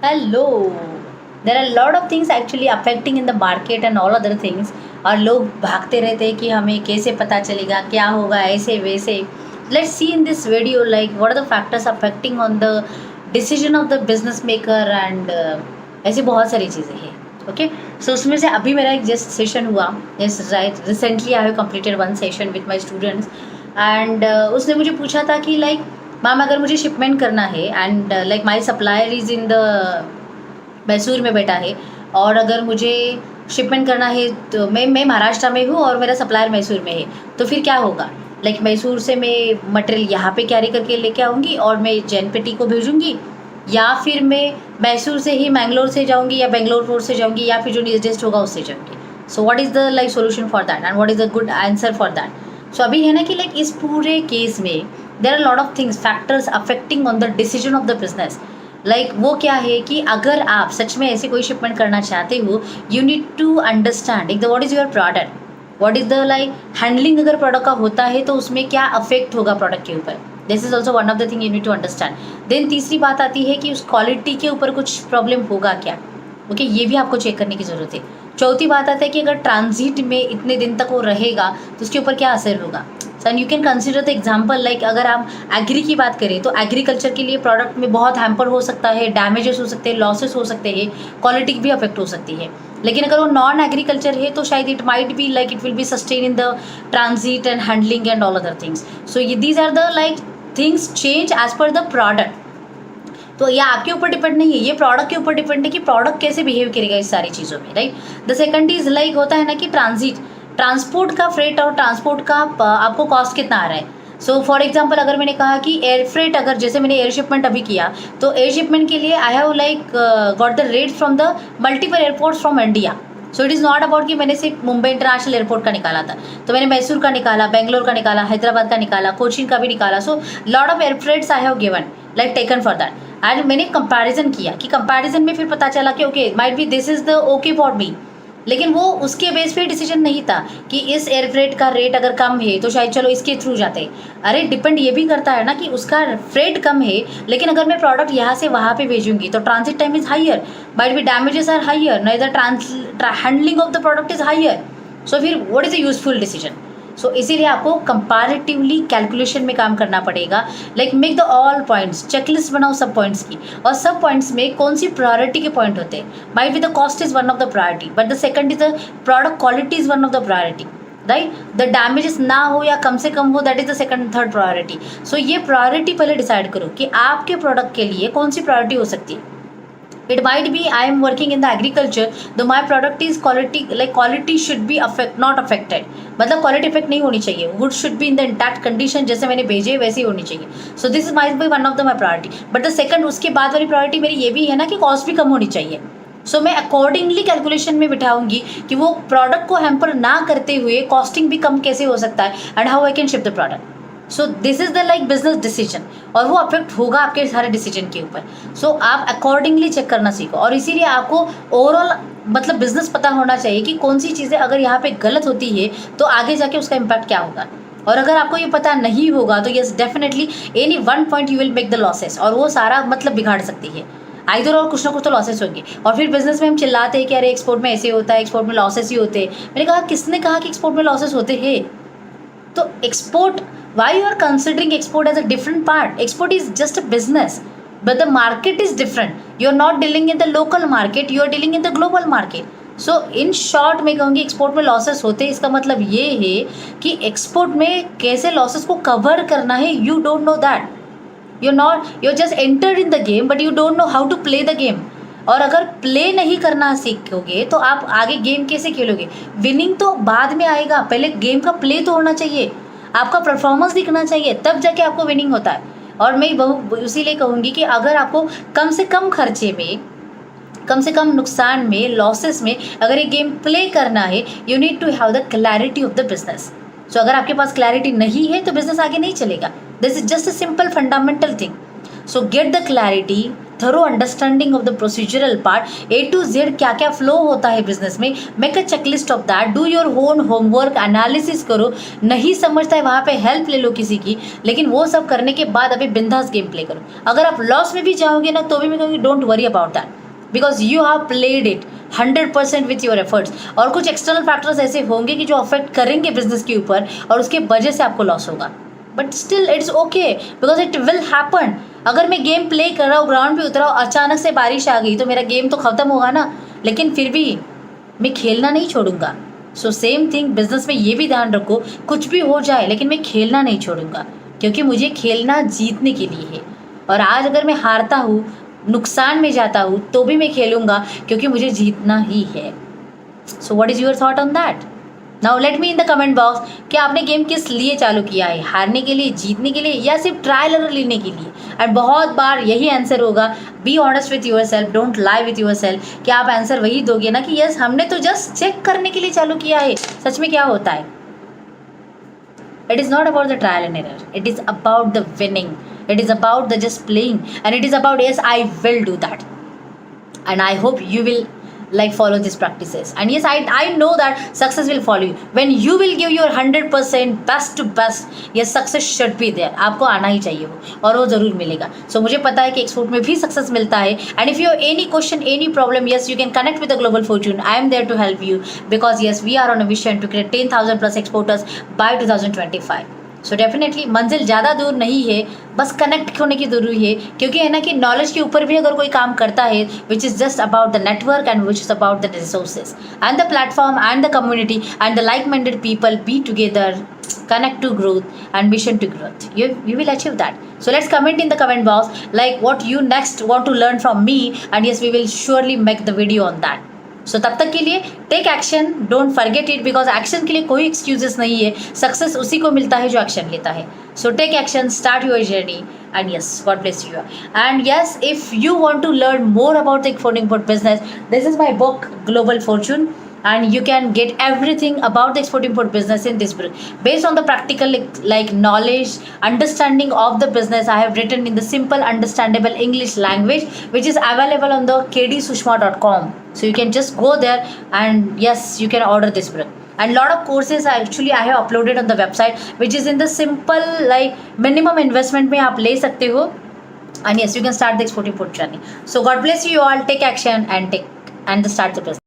Hello. There are a lot of things actually affecting in the market and all other things. और लोग भागते रहते हैं कि हमें कैसे पता चलेगा क्या होगा ऐसे वैसे. Let's see in this video like what are the factors affecting on the decision of the business maker and ऐसी बहुत सारी चीज़ें हैं. ओके सो उसमें से अभी मेरा एक जस्ट सेशन हुआ. Yes right, recently I have completed one session with my students and उसने मुझे पूछा था कि लाइक मैम अगर मुझे शिपमेंट करना है and like my supplier is in the Mysore में बैठा है और अगर मुझे शिपमेंट करना है तो मैं महाराष्ट्र में हूँ और मेरा सप्लायर मैसूर में है तो फिर क्या होगा. लाइक मैसूर से मैं मटेरियल यहाँ पे कैरी करके लेके आऊँगी और मैं जैनपेटी को भेजूँगी या फिर मैं मैसूर से ही मैंगलोर से जाऊँगी या बेंगलोर रोड से जाऊँगी या फिर जो नियरेस्ट होगा उससे जाऊँगी. So what is the like solution for that and what is the good answer for that. So अभी है ना कि लाइक इस पूरे केस में there are lot of things factors affecting on the decision of the business. Like वो क्या है कि अगर आप सच में ऐसे कोई शिपमेंट करना चाहते हो यू नीड टू अंडरस्टैंड एक what is your product, what is the like handling अगर प्रोडक्ट का होता है तो उसमें क्या अफेक्ट होगा प्रोडक्ट के ऊपर. This is also one of the thing you need to understand. Then तीसरी बात आती है कि उस क्वालिटी के ऊपर कुछ प्रॉब्लम होगा क्या. ओके ये भी आपको चेक करने की ज़रूरत है. चौथी बात आता है कि अगर ट्रांजिट में इतने दिन तक वो रहेगा तो उसके ऊपर क्या असर होगा. Sir you can consider the example like अगर आप एग्री की बात करें तो एग्रीकल्चर के लिए प्रोडक्ट में बहुत हैम्पर हो सकता है, डैमेजेस हो सकते हैं, लॉसेस हो सकते हैं, क्वालिटी भी अफेक्ट हो सकती है. लेकिन अगर वो नॉन एग्रीकल्चर है तो शायद it might be like it will be sustain in the transit and handling and all other things. So ये these are the like things change as per the product. तो ये आपके ऊपर डिपेंड नहीं है, ये प्रोडक्ट के ऊपर डिपेंड है कि प्रोडक्ट कैसे बिहेव करेगा इस सारी चीज़ों में. Right. The second is like होता है ना कि ट्रांसपोर्ट का फ्रेट और ट्रांसपोर्ट का आपको कॉस्ट कितना आ रहा है. सो फॉर एग्जांपल अगर मैंने कहा कि एयर फ्रेट अगर जैसे मैंने एयर शिपमेंट अभी किया तो एयर शिपमेंट के लिए I have like got the rate from the multiple airports from India. So it is not about कि मैंने सिर्फ मुंबई इंटरनेशनल एयरपोर्ट का निकाला था, तो मैंने मैसूर का निकाला, बेंगलोर का निकाला, हैदराबाद का निकाला, कोचीन का भी निकाला. So lot of air freights I have given like taken for that and मैंने कंपैरिजन किया कि कंपैरिजन में फिर पता चला कि okay might be this is the okay for me. लेकिन वो उसके बेस पे डिसीजन नहीं था कि इस एयर फ्रेट का रेट अगर कम है तो शायद चलो इसके थ्रू जाते. अरे डिपेंड ये भी करता है ना कि उसका फ्रेट कम है लेकिन अगर मैं प्रोडक्ट यहाँ से वहाँ पे भेजूंगी तो transit time is higher, might be damages are higher, नहीं the handling of the product is higher. So फिर what is a useful decision. So इसीलिए आपको कंपैरेटिवली कैलकुलेशन में काम करना पड़ेगा. Like make the all points, checklist बनाओ सब पॉइंट्स की और सब पॉइंट्स में कौन सी प्रायोरिटी के पॉइंट होते हैं. Might be the cost is one of the priority but the second is the product quality is one of the priority. Right. The damages ना हो या कम से कम हो that is the second third priority. So ये priority पहले decide करो कि आपके प्रोडक्ट के लिए कौन सी प्रायोरिटी हो सकती है. It might be I am working in the agriculture, though my product is quality, like quality should be not affected. मतलब quality effect नहीं होनी चाहिए. Wood should be in the intact condition जैसे मैंने भेजे वैसे ही होनी चाहिए. So this is might be one of the my priority. But the second उसके बाद वाली priority मेरी ये भी है ना कि cost भी कम होनी चाहिए. So मैं accordingly calculation में बिठाऊंगी कि वो product को hamper ना करते हुए costing भी कम कैसे हो सकता है and how I can ship the product. So this is the like business decision और वो अफेक्ट होगा आपके सारे डिसीजन के ऊपर. सो आप अकॉर्डिंगली चेक करना सीखो और इसीलिए आपको ओवरऑल मतलब बिजनेस पता होना चाहिए कि कौन सी चीज़ें अगर यहाँ पे गलत होती है तो आगे जाके उसका इम्पैक्ट क्या होगा. और अगर आपको ये पता नहीं होगा तो yes definitely any one point you will make the losses और वो सारा मतलब बिगाड़ सकती है. आइदर और कुछ ना कुछ तो लॉसेस होंगे. और फिर बिजनेस में हम चिल्लाते हैं कि अरे एक्सपोर्ट में ऐसे होता है, एक्सपोर्ट में लॉसेस ही होते हैं. मैंने कहा किसने कहा कि एक्सपोर्ट में लॉसेस होते हैं. तो export why you are considering export as a different part. Export is just a business but the market is different. You are not dealing in the local market, you are dealing in the global market. So in short मैं कहूँगी export में losses होते हैं. इसका मतलब ये है कि एक्सपोर्ट में कैसे लॉसेस को कवर करना है you don't know that. You just entered in the game but you don't know how to play the game. और अगर प्ले नहीं करना सीखोगे तो आप आगे गेम कैसे खेलोगे. विनिंग तो बाद में आएगा, पहले गेम का प्ले तो होना चाहिए, आपका परफॉर्मेंस दिखना चाहिए, तब जाके आपको विनिंग होता है. और मैं इसीलिए कहूँगी कि अगर आपको कम से कम खर्चे में, कम से कम नुकसान में, लॉसेस में अगर ये गेम प्ले करना है you need to have the clarity of the business. So अगर आपके पास क्लैरिटी नहीं है तो बिजनेस आगे नहीं चलेगा. This is just a simple fundamental thing. So get the clarity, thorough understanding of the procedural part, A to Z क्या क्या फ्लो होता है बिजनेस में, make a checklist of that, do your own homework, analysis करो, नहीं समझता है वहाँ पे हेल्प ले लो किसी की, लेकिन वो सब करने के बाद अभी बिंदास गेम प्ले करो। अगर आप लॉस में भी जाओगे ना तो भी मैं कहूँगी don't worry about that, because you have played it 100% with your efforts. और कुछ एक्सटर्नल फैक्टर्स ऐसे होंगे कि जो अफेक्ट करेंगे बिजनेस के ऊपर और उसके वजह से आपको लॉस होगा, but still it's okay because it will happen. अगर मैं गेम प्ले कर रहा हूँ, ग्राउंड पे उतरा हूँ, अचानक से बारिश आ गई तो मेरा गेम तो ख़त्म होगा ना, लेकिन फिर भी मैं खेलना नहीं छोड़ूंगा। सो सेम थिंग बिजनेस में ये भी ध्यान रखो, कुछ भी हो जाए लेकिन मैं खेलना नहीं छोड़ूंगा, क्योंकि मुझे खेलना जीतने के लिए है। और आज अगर मैं हारता हूँ, नुकसान में जाता हूँ, तो भी मैं खेलूंगा क्योंकि मुझे जीतना ही है। सो what is your thought on that? Now let me in the comment box कि आपने गेम किस लिए चालू किया है, हारने के लिए, जीतने के लिए, या सिर्फ ट्रायल एरर लेने के लिए? एंड बहुत बार यही आंसर होगा, be honest with your self, don't lie with your self, कि आप आंसर वही दोगे ना कि यस हमने तो जस्ट चेक करने के लिए चालू किया है, सच में क्या होता है। It is not about the trial and error, it is about the winning, it is about the just playing, and it is about yes I will do that, and I hope you will like follow these practices, and yes I know that success will follow you when you will give your 100% best to best. yes success should be there, आपको आना ही चाहिए वो, और वो ज़रूर मिलेगा। so मुझे पता है कि एक्सपोर्ट में भी सक्सेस मिलता है। and if you have any question, any problem, yes you can connect with the Global Fortune. I am there to help you because yes we are on a mission to create 10,000 plus exporters by 2025. So definitely मंजिल ज़्यादा दूर नहीं है, बस connect होने की ज़रूरी है, क्योंकि है ना कि नॉलेज के ऊपर भी अगर कोई काम करता है which is just about the network and which is about the resources and the platform and the community and the like minded people be together, connect to growth and mission to growth, you will achieve that. So let's comment in the comment box like what you next want to learn from me, and yes we will surely make the video on that. So तब तक के लिए take action, don't forget it, because action के लिए कोई excuses नहीं है, success उसी को मिलता है जो एक्शन लेता है। So take action, start your journey, and yes god bless you. And yes if you want to learn more about the export import business, this is my book global fortune, and you can get everything about the export import business in this book based on the practical like knowledge, understanding of the business. I have written in the simple understandable English language which is available on the kdsushma.com, so you can just go there and yes you can order this book. And lot of courses actually I have uploaded on the website which is in the simple like minimum investment में आप ले सकते हो, and yes you can start the export import journey. So God bless you all, take action and start the business.